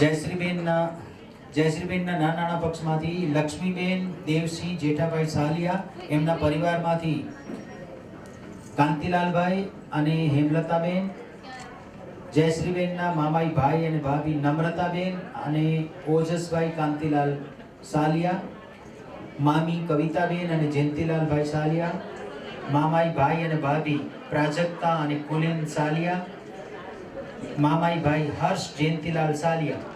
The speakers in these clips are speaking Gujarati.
જયશ્રીબેનના નાના પક્ષમાંથી લક્ષ્મીબેન દેવસિંહ જેઠાભાઈ સાલિયા, એમના પરિવારમાંથી કાંતિલાલભાઈ અને હેમલતાબેન, જયશ્રીબેનના મામાઈ ભાઈ અને ભાભી નમ્રતાબેન અને ઓજસભાઈ કાંતિલાલ સાલિયા, મામી કવિતાબેન અને જયંતિલાલભાઈ સાલિયા, મામાઈ ભાઈ અને ભાભી પ્રાજક્તા અને કુલિન સાલિયા, મામાઈ ભાઈ હર્ષ જયંતિલાલ સાલિયા.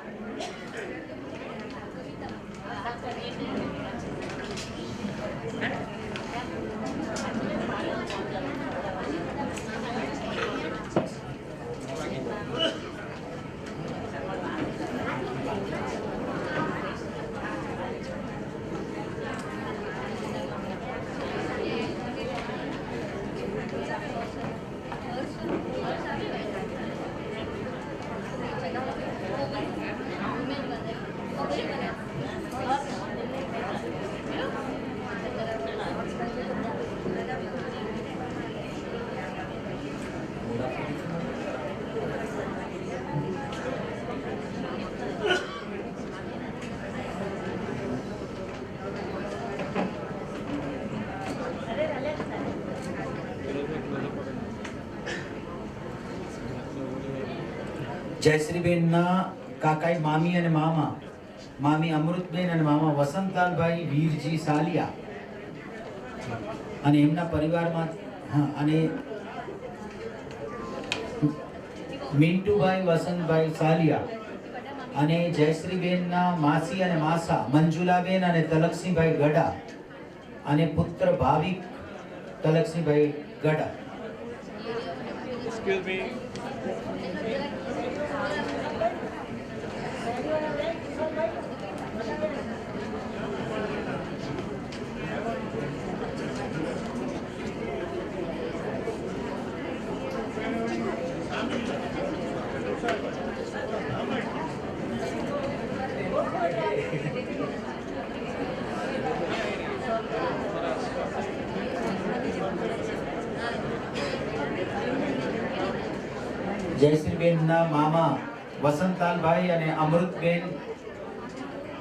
જયશ્રીબેનના કાકાઈ મામી અને મામા, મામી અમૃતબેન અને મામા વસંતલાલભાઈ વીરજી સાલિયા અને એમના પરિવારમાં અને મિન્ટુભાઈ વસંતભાઈ સાલિયા અને જયશ્રીબેનના માસી અને માસા મંજુલાબેન અને તલકસિંહભાઈ ગડા અને પુત્ર ભાવિક તલકસિંહભાઈ ગડા. Excuse me. જયશ્રીબેનના મામા વસંતલાલભાઈ અને અમૃતબેન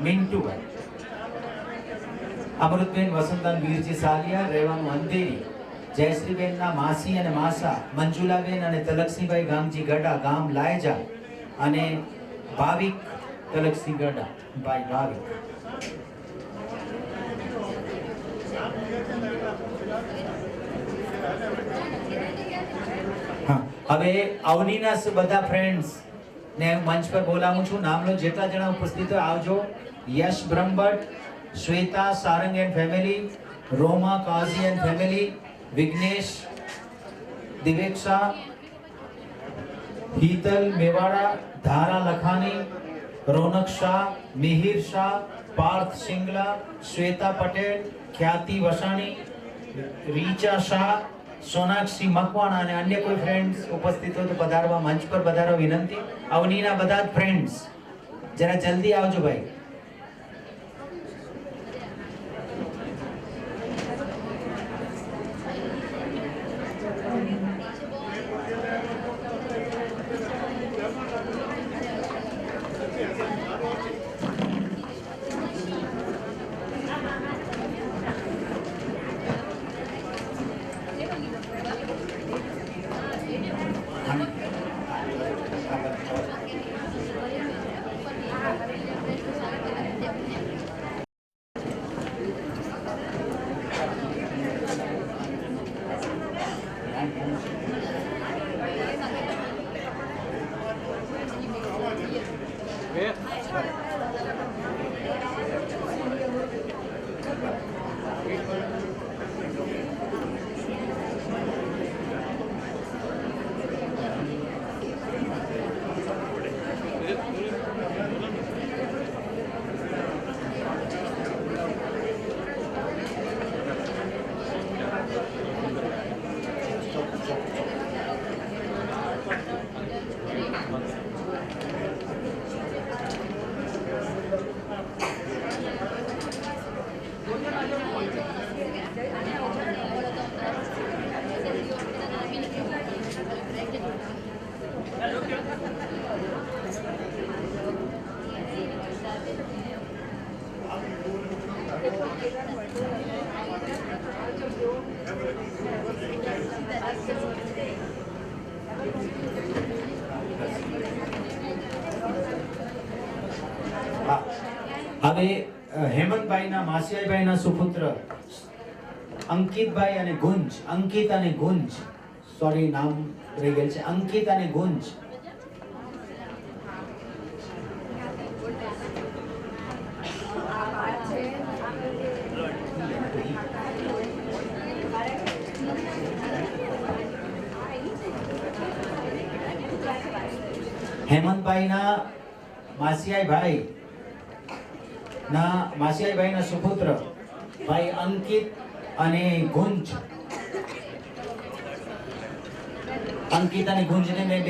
મિન્ટુભાઈ, અમૃતબેન વસંતલાલ વીરજી સાલિયા, રહેવાનું અંધેરી. જયશ્રીબેનના માસી અને માસા મંજુલાબેન અને તલકસિંહભાઈ ગામજી ગડા, ગામ લાયજા અને ભાવિક તલકસિંહ ગડા ભાઈ ભાવિક. હવે અવનીના બધા ફ્રેન્ડ્સ ને મંચ પર બોલાવું છું. નામ લો, જેટલા જણા ઉપસ્થિત હોય આવજો. Yash Brahmbhatt, Shweta Sarang and family, Roma Kazi and family, Vighnesh Diveksha, Hital Mewada, Dhara Lakhani, રોનક શાહ, મિહિર શાહ, પાર્થ સિંગલા, શ્વેતા પટેલ, ખ્યાતિ વસાણી, રીચા શાહ, સોનાક્ષી મકવાણા અને અન્ય કોઈ ફ્રેન્ડ્સ ઉપસ્થિત હોય તો પધારવા, મંચ પર પધારવા વિનંતી. અવનીના બધા જ ફ્રેન્ડ્સ જરા જલ્દી આવજો ભાઈ. હવે હેમંતભાઈના માસિયાઈભાઈના સુપુત્ર અંકિતભાઈ અને ગુંજ, અંકિત અને ગુંજ, સોરી નામ રહી ગયેલ છે, અંકિત અને ગુંજ. હેમંતભાઈના માસિયાઈભાઈના સુપુત્ર ભાઈ અંકિત અને ગુંજ. અંકિત અને ગુંજને મેં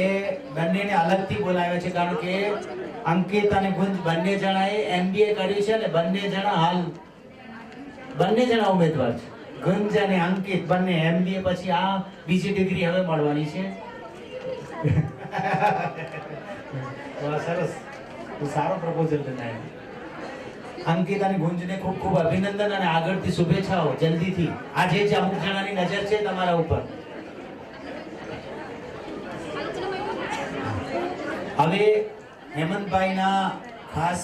બંનેને અલગથી બોલાવ્યા છે, કારણ કે અંકિત અને ગુંજ બંને જણાએ MBA કર્યું છે અને બંને જણા ઉમેદવાર છે. ગુંજ અને અંકિત બંને MBA પછી આ બીજી ડિગ્રી હવે મળવાની છે. સરસ, સારો પ્રપોઝલ બનાવ્યો. અંકિત અને ગુંજને ખૂબ ખૂબ અભિનંદન અને આગળથી શુભેચ્છાઓ. જલ્દીથી આજે જ અમુક જણાની નજર છે તમારા ઉપર. હવે હેમંતભાઈના ખાસ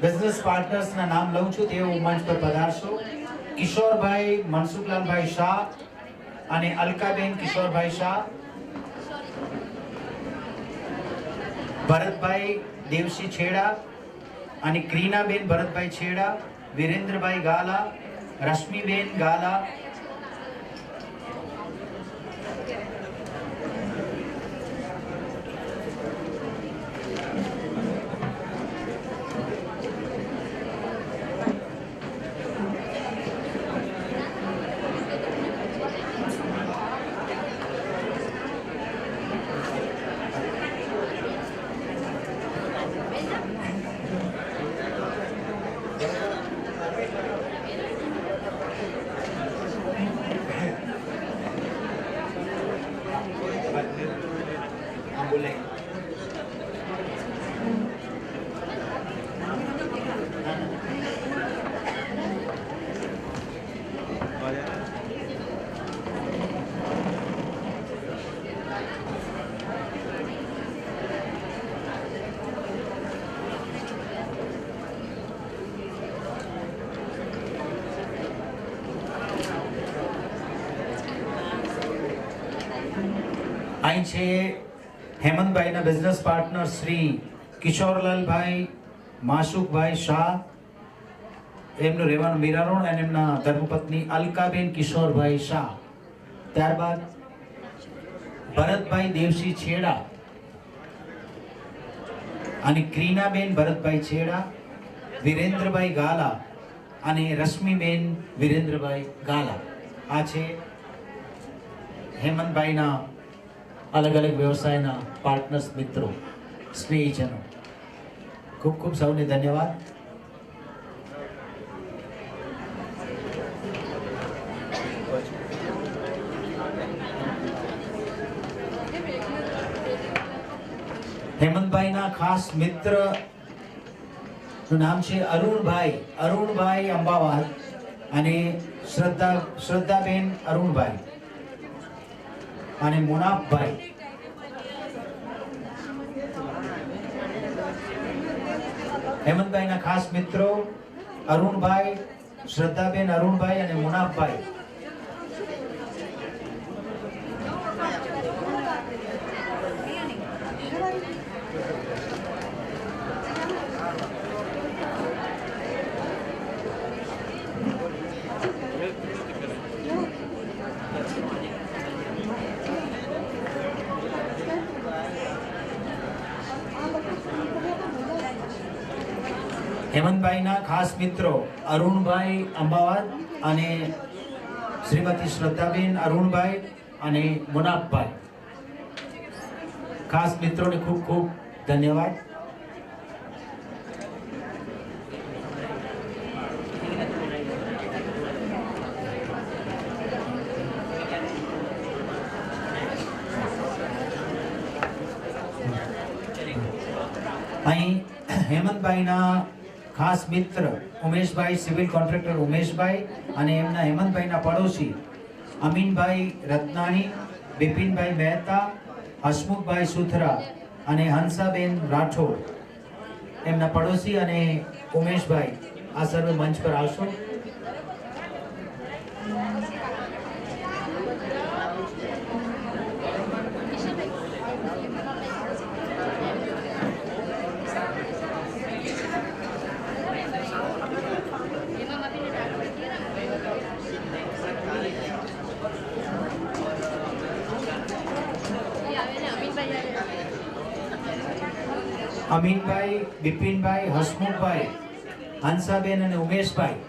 બિઝનેસ પાર્ટનર્સના નામ લઉં છું, તેઓ મંચ પર પધારશો. કિશોરભાઈ મનસુખલાલભાઈ શાહ અને અલકાબેન કિશોરભાઈ શાહ, ભરતભાઈ દેવસી છેડા અને ક્રીનાબેન ભરતભાઈ છેડા, વિરેન્દ્રભાઈ ગાલા, રશ્મિબેન ગાલા, અહીં છે હેમંતભાઈના બિઝનેસ પાર્ટનર શ્રી કિશોરલાલભાઈ માસુકભાઈ શાહ, એમનું રહેવાનું મીરારોડ, અને એમના ધર્મપત્ની અલકાબેન કિશોરભાઈ શાહ. ત્યારબાદ ભરતભાઈ દેવસી છેડા અને ક્રીનાબેન ભરતભાઈ છેડા, વિરેન્દ્રભાઈ ગાલા અને રશ્મિબેન વિરેન્દ્રભાઈ ગાલા. આ છે હેમંતભાઈના અલગ અલગ વ્યવસાયના પાર્ટનર્સ, મિત્રો, સ્નેહીજનો. ખૂબ ખૂબ સૌને ધન્યવાદ. હેમંતભાઈના ખાસ મિત્ર નું નામ છે અરુણભાઈ અંબાવાલ અને શ્રદ્ધાબેન અરુણભાઈ અને મુનાફભાઈ. હેમંતભાઈના ખાસ મિત્રો અરુણભાઈ, શ્રદ્ધાબેન અરુણભાઈ અને મુનાફભાઈ. હેમંતભાઈના ખાસ મિત્રો અરુણભાઈ અંબાવાદ અને શ્રીમતી શ્રદ્ધાબેન અરુણભાઈ અને મુનાફભાઈ. ખાસ મિત્રોને ખૂબ ખૂબ ધન્યવાદ. અહીં હેમંતભાઈના ખાસ મિત્ર ઉમેશભાઈ, સિવિલ કોન્ટ્રાક્ટર ઉમેશભાઈ, અને એમના હેમંતભાઈના પડોશી અમીનભાઈ રત્નાણી, બિપિનભાઈ મહેતા, હસમુખભાઈ સુથરા અને હંસાબેન રાઠોડ, એમના પડોશી અને ઉમેશભાઈ આ સર્વે મંચ પર આવશો. અમીનભાઈ, બિપિનભાઈ, હસમુખભાઈ, હંસાબેન અને ઉમેશભાઈ.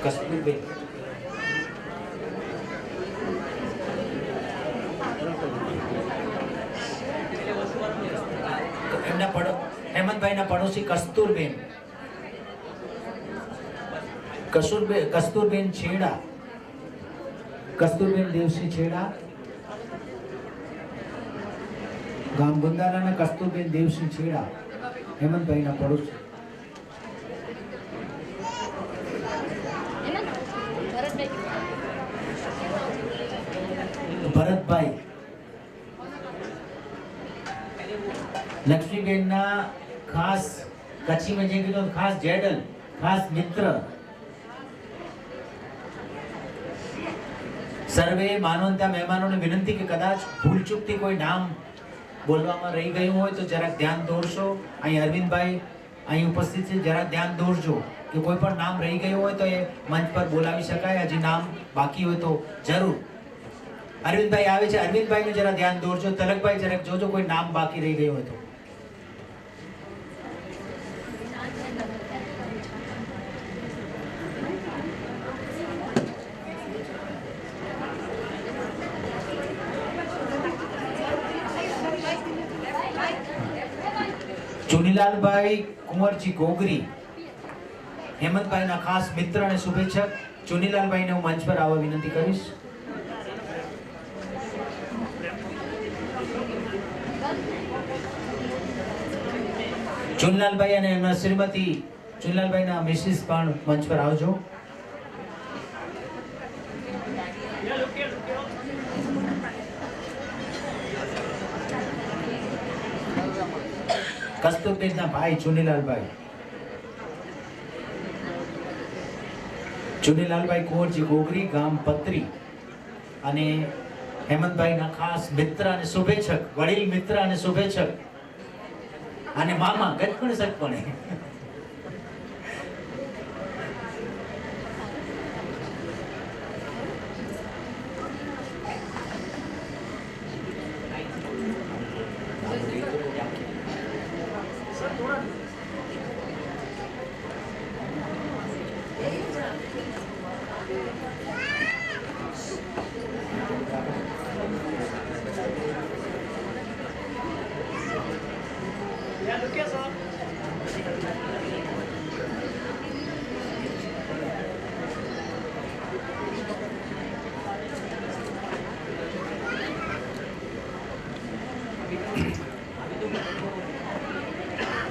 કસ્તુરબેન. એમના હેમંતભાઈના પડોશી કસ્તુરબેન. કસ્તુરબેન છેડા. કસ્તુરબેન દેવસિંહ છેડા, ગામ ગુંદારાના કસ્તુરબેન દેવસિંહ છેડા, હેમંતભાઈના પડોશી. ભરતભાઈ. લક્ષ્મીબેનના ખાસ કચ્છી में જે કીધું ખાસ જેડલ, ખાસ મિત્ર. સર્વે માનવંતા મહેમાનોને વિનંતી કે કદાચ ભૂલચૂકથી કોઈ નામ બોલવામાં રહી ગયું હોય તો જરાક ધ્યાન દોરશો. અહીં અરવિંદભાઈ અહીં ઉપસ્થિત છે, જરાક ધ્યાન દોરજો કે કોઈ પણ નામ રહી ગયું હોય તો એ મંચ પર બોલાવી શકાય. હજી નામ બાકી હોય તો જરૂર. અરવિંદભાઈ આવે છે, અરવિંદભાઈનું જરા ધ્યાન દોરજો. તલકભાઈ જરાક જોજો કોઈ નામ બાકી રહી ગયું હોય તો. ચુનીલાલભાઈ કુંવરજી ગોગરી, હેમંતભાઈના ખાસ મિત્ર અને શુભેચ્છક. ચુનીલાલભાઈને હું મંચ પર આવવા વિનંતી કરીશ. ચુનલાલભાઈ અને એમના શ્રીમતી ચુનલાલભાઈના મિસિસ પણ મંચ પર આવજો. કસ્તુરબેનના ભાઈ ચુનીલાલભાઈ. ચુનીલાલભાઈ કુંવરજી ગોગરી, ગામ પત્રી, અને હેમંતભાઈના ખાસ મિત્ર અને શુભેચ્છક, વડીલ મિત્ર અને શુભેચ્છક, અને મામા ગજપણ સટપણે.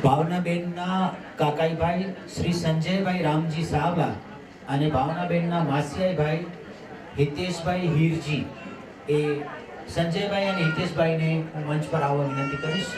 ભાવનાબેનના કાકાઈભાઈ શ્રી સંજયભાઈ રામજી સાવલા અને ભાવનાબેનના માસિયાઈભાઈ હિતેશભાઈ હીરજી. એ સંજયભાઈ અને હિતેશભાઈને હું મંચ પર આવવા વિનંતી કરીશ.